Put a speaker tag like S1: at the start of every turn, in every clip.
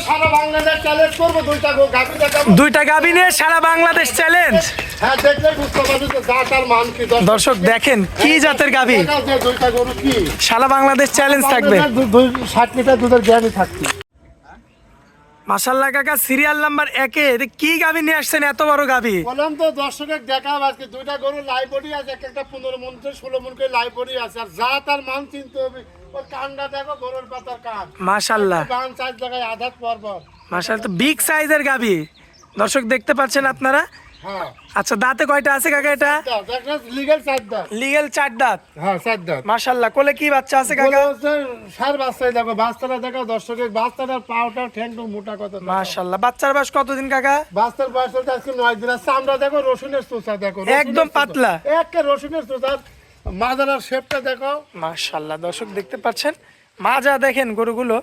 S1: সারা Bangladesh challenge করব দুইটা গাভী নিয়ে সারা বাংলাদেশ চ্যালেঞ্জ। হ্যাঁ, দেখলে বুঝতে পারবেন যে জাতের মান কি। দর্শক দেখেন কি জাতের গাভী, দুইটা গরু কি সারা বাংলাদেশ চ্যালেঞ্জ থাকবে। 60 লিটার দুধের গ্যারান্টি থাকবে। মাশাআল্লাহ কাকা, সিরিয়াল নাম্বার 1 এ কি গাভী নিয়ে আসছেন? এত বড় গাভী বললাম তো দর্শকের দেখাব আজকে। দুইটা গরু লাইভ বডি আছে, একটা 15 মন থেকে 16 মন করে লাইভ বডি আছে। আর জাতের মান চিনতে হবে। ওর কানটা দেখো, গরুর পাতার কান মাশাআল্লাহ, কান 4 জায়গায় আধাত পরপর মাশাআল্লাহ। তো বিগ সাইজের গাভী দর্শক দেখতে পাচ্ছেন আপনারা। হ্যাঁ, আচ্ছা দাঁতে কয়টা আছে কাকা? এটা লিগ্যাল 4 দাঁত। লিগ্যাল 4 দাঁত। হ্যাঁ, 4 দাঁত মাশাআল্লাহ। কোলে কি বাচ্চা আছে কাকা? সার বাচ্চাই দেখো, বাচ্চাটা দেখো দর্শকের, বাচ্চাটার পাউটা ঠ্যাংটা মোটা কত মাশাআল্লাহ। বাচ্চার বয়স কতদিন কাকা? বাচ্চার বয়স হচ্ছে আজকে 9 দিন। আছে আমরা দেখো রসুনের চোষা দেখো, একদম পাতলা, একে রসুনের চোষা। মাজার শেপটা দেখো মাশাআল্লাহ। দর্শক দেখতে পাচ্ছেন মাজা দেখেন, গরুগুলো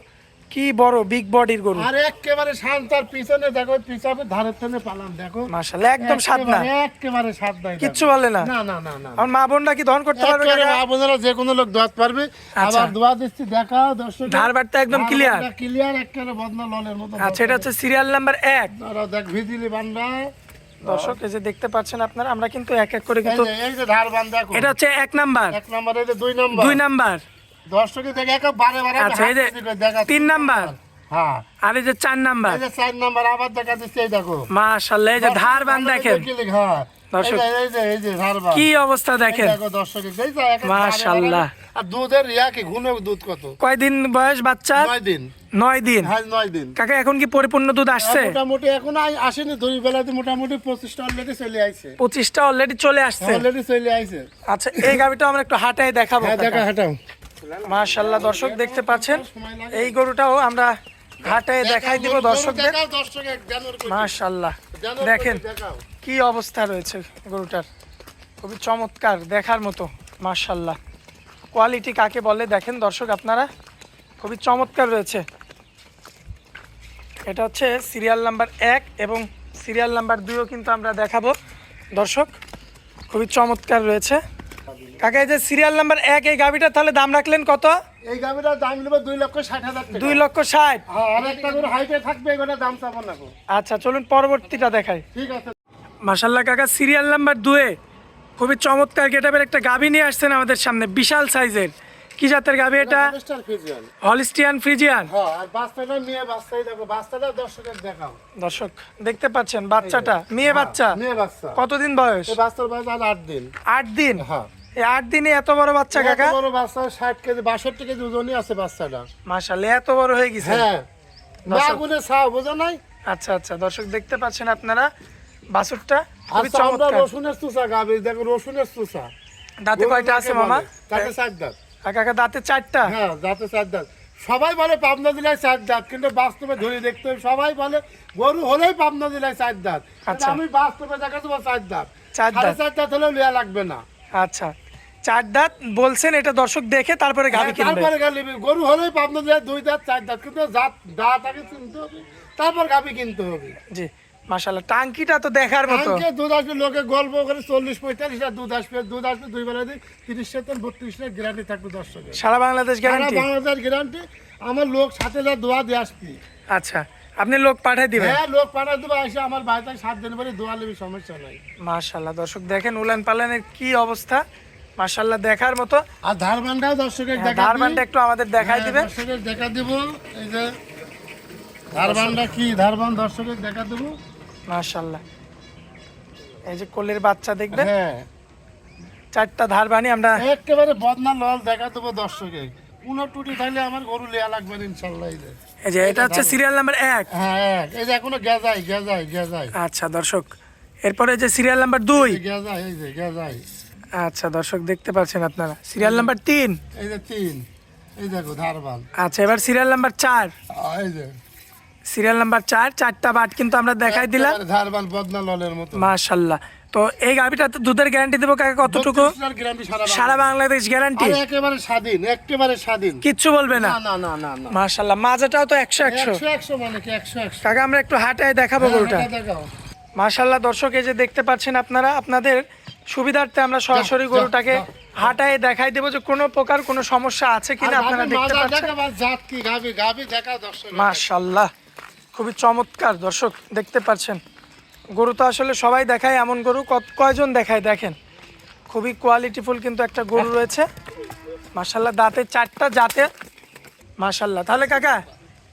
S1: কি বড় বিগ বডির গরু। আর একেবারে শান্ত। আর পিছনে দেখো, পিছনে ধারের থেকে পালান দেখো মাশাআল্লাহ, একদম স্বাদ না, একেবারে স্বাদ নাই, কিচ্ছু বলে না। না না না না। আর মা বোনরা কি দহন করতে পারবে? মা বোনরা যে কোনো লোক দহন পারবে। আবার দোয়া দিচ্ছি দেখাও দর্শক, ধারবারটা একদম ক্লিয়ার ক্লিয়ার, একেবারে বদনা ললের মতো। আচ্ছা, এটা হচ্ছে সিরিয়াল নাম্বার 1। আর দেখ ভিজিলি বান্দা দর্শক, এই যে দেখতে পাচ্ছেন আপনারা, আমরা কিন্তু এক এক করে কিন্তু এই যে ধার বান্দা, এটা হচ্ছে 1 নাম্বার। 1 নাম্বার, এই যে 2 নাম্বার, 2 নাম্বার দর্শকে দেখে এক বারে বারে। আচ্ছা, এই যে 3 নাম্বার। হ্যাঁ, আর এই যে 4 নাম্বার, এই যে 4 নাম্বার আবার দেখা দিচ্ছে, এই দেখো মাশাআল্লাহ। এই যে ধার বান দেখেন দর্শক, এই যে ধার বান কি অবস্থা দেখেন দেখো দর্শক, এই যে মাশাআল্লাহ। আর দুধের রিয়া কি ঘুনে দুধ কত? কয়দিন বয়স বাচ্চা? 9 দিন। 9 দিন। হ্যাঁ, 9 দিন। কাকা এখন কি পরিপূর্ণ দুধ আসছে? মোটামুটি এখন আসেনি, দুই বেলাতে মোটামুটি 25টা অলরেডি চলে আইছে। 25টা অলরেডি চলে আসছে, অলরেডি চলে আইছে। আচ্ছা, এই গাবিটা আমরা একটু হাঁটাই দেখাবো। হ্যাঁ, দেখা হাঁটাও মাশাআল্লাহ। দর্শক দেখতে পাচ্ছেন এই গরুটাও আমরা হাঁটায় দেখাই দিব দর্শকদের। মাশাআল্লাহ দেখেন কি অবস্থা রয়েছে গরুটার, খুবই চমৎকার দেখার মতো মাশাআল্লাহ। কোয়ালিটি কাকে বলে দেখেন দর্শক আপনারা, খুবই চমৎকার রয়েছে। এটা হচ্ছে সিরিয়াল নাম্বার 1 এবং সিরিয়াল নাম্বার 2ও কিন্তু আমরা দেখাবো দর্শক, খুবই চমৎকার রয়েছে। কাকা, এই যে সিরিয়াল নাম্বার 1 এই গাবিটা তাহলে দাম রাখলেন কত? এই গাবিটার দাম নেব 2,60,000 টাকা। 2,60,000। হ্যাঁ, আর একটা করে হাইটে থাকবে, এগুলোর দাম চাবো না। আচ্ছা, চলুন পরবর্তীটা দেখাই। ঠিক আছে মাশাআল্লাহ। কাকা, সিরিয়াল নাম্বার 2 এ খুবই চমৎকার গেটআপের একটা গাবি নিয়ে আসছেন আমাদের সামনে, বিশাল সাইজের। কি জাতের গাবি এটা? Holstein Friesian. হ্যাঁ, আর বাচ্চাটা মেয়ে বাচ্চাই দেখো, বাচ্চাটা দর্শকের দেখাও। দর্শক দেখতে পাচ্ছেন বাচ্চাটা মেয়ে বাচ্চা। মেয়ে বাচ্চা। কতদিন বয়স? এই বাচ্চার বয়স আর 8 দিন। 8 দিন? হ্যাঁ, এই 8 দিনে এত বড় বাচ্চা কাকা? এত বড় বাচ্চা, 60 কেজি 62 কেজি ওজনই আছে বাচ্চাটা মাশাআল্লাহ, এত বড় হয়ে গেছে। হ্যাঁ, বাগুনে ছাও বোঝা নাই। আচ্ছা আচ্ছা, দর্শক দেখতে পাচ্ছেন আপনারা বাছুরটা খুবই চমৎকার। রসুনের চুষা গাবি দেখো, রসুনের চুষা। দাঁতে কয়টা আছে মামা? দাঁতে 4 দাঁত। কাকা, দাঁতে 4টা? হ্যাঁ, দাঁতে 4 দাঁত। সবাই বলে পাবনা জেলায় 4 দাঁত, কিন্তু বাস্তবে ধরে দেখতে হবে। সবাই বলে গরু হলেই পাবনা জেলায় 4 দাঁত। আচ্ছা, আমি বাস্তবে দেখা দেবো 4 দাঁত। 4 দাঁত হলেও লিয়া লাগবে না। আচ্ছা, 4 দাঁত বলছেন, এটা দর্শক দেখে তারপরে গাবি কিনবে। তারপরে গাবি, গরু হলেই পাবনা জেলায় 2 দাঁত 4 দাঁত, কিন্তু দাঁত আগে চিনতে হবে, তারপর গাবি কিনতে হবে। জি মাশাআল্লাহ, টাঙ্কিটা তো দেখার মতো। টাঙ্কি দুধ আসবে, লোকে গল্প করে 40-45 লিটার দুধ আসবে। দুধ আসবে 2 বেলা দিয়ে 30 থেকে 32 লিটার গ্যারান্টি থাকবে দর্শকের। সারা বাংলাদেশ গ্যারান্টি? সারা বাংলাদেশ গ্যারান্টি। আমার লোক সাথে যা দোয়া দিয়ে আসবি। আচ্ছা, আপনি লোক পাঠিয়ে দিবেন? হ্যাঁ, লোক পাঠিয়ে দেবো। এসে আমার বাড়িতে 7 দিন পরে দোয়া নেবে, সমস্যা নাই। মাশাআল্লাহ দর্শক দেখেন উলান পালানের কি অবস্থা মাশাআল্লাহ, দেখার মতো। আর ধারবানটাও দর্শকের দেখা, ধারবানটা একটু আমাদের দেখাই দিবেন। দর্শকের দেখা দেব, এই যে ধারবানটা কি, ধারবান দর্শকের দেখা দেব মাশাআল্লাহ। এই যে কোলের বাচ্চা দেখবেন। হ্যাঁ, 4টা ধারবানি আমরা একেবারে বদনা লল দেখা দেব দর্শকের। কোনো টুটি থাকলে আমার গরু লেয়া লাগবে ইনশাআল্লাহ। এই যে এটা হচ্ছে সিরিয়াল নাম্বার 1। হ্যাঁ, এই যে এখনো গেজাই। আচ্ছা দর্শক, এরপরে যে সিরিয়াল নাম্বার 2 গেজাই, এই যে গেজাই। আচ্ছা দর্শক দেখতে পাচ্ছেন আপনারা সিরিয়াল নাম্বার 3। এই যে 3, এই দেখো ধারবান। আচ্ছা, এবার সিরিয়াল নাম্বার 4। এই যে সিরিয়াল নাম্বার 4, 4টা বাট কিন্তু আমরা দেখাই দিলাম। ধারবান বদনা ললের মতো মাশাআল্লাহ। তো এই গাবিটা তো দুধের গ্যারান্টি দেব কাকা কতটুকু? সারা বাংলাদেশ গ্যারান্টি, একেবারে স্বাধীন, একেবারে স্বাধীন, কিচ্ছু বলবে না। না না না না মাশাআল্লাহ। মাজাটাও তো 100 মানে কি 100। কাকা, আমরা একটু হাঁটায় দেখাবো গরুটা। মাশাআল্লাহ দর্শক, এই যে দেখতে পাচ্ছেন আপনারা, আপনাদের সুবিধার্থে আমরা সরাসরি গরুটাকে হাঁটায় দেখাই দেবো যে কোনো প্রকার কোনো সমস্যা আছে কিনা আপনারা দেখতে পাচ্ছেন। মাশাআল্লাহ খুবই চমৎকার দর্শক, দেখতে পাচ্ছেন গরু তো আসলে সবাই দেখায়, এমন গরু কয়জন দেখায় দেখেন। খুবই কোয়ালিটিফুল কিন্তু একটা গরু রয়েছে মাশাল্লাহ, দাঁতে 4টা জাতে মাশাল্লাহ। তাহলে কাকা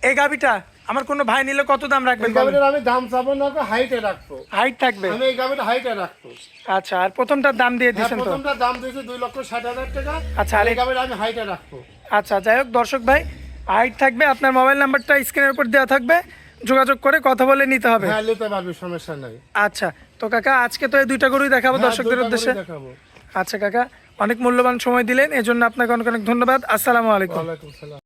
S1: এই গাবিটা আমার কোনো ভাই নিলে কত দাম রাখবেন?
S2: আমি দাম চাবো না, হাইটে রাখবো।
S1: হাইট থাকবে?
S2: আমি এই গাবিটা হাইটে রাখবো।
S1: আচ্ছা, আর প্রথমটার দাম দিয়ে দিয়েছেন তো?
S2: প্রথমটার দাম দিয়েছি 2,60,000 টাকা।
S1: আচ্ছা, আর
S2: এই গাবিটা আমি হাইটে রাখবো।
S1: আচ্ছা, যাই হোক দর্শক ভাই, হাইট থাকবে। আপনার মোবাইল নাম্বারটা স্ক্রিনের উপর দেওয়া থাকবে, যোগাযোগ করে কথা বলে নিতে হবে।
S2: হ্যাঁ, নিতে পারবি, সমস্যা নাই।
S1: আচ্ছা, তো কাকা আজকে তো এই 2টা গরুই দেখাবো দর্শকদের উদ্দেশ্যে।
S2: দেখাবো।
S1: আচ্ছা কাকা, অনেক মূল্যবান সময় দিলেন, এজন্য আপনাকে অনেক অনেক ধন্যবাদ। আসসালামু আলাইকুম।
S2: ওয়ালাইকুম সালাম।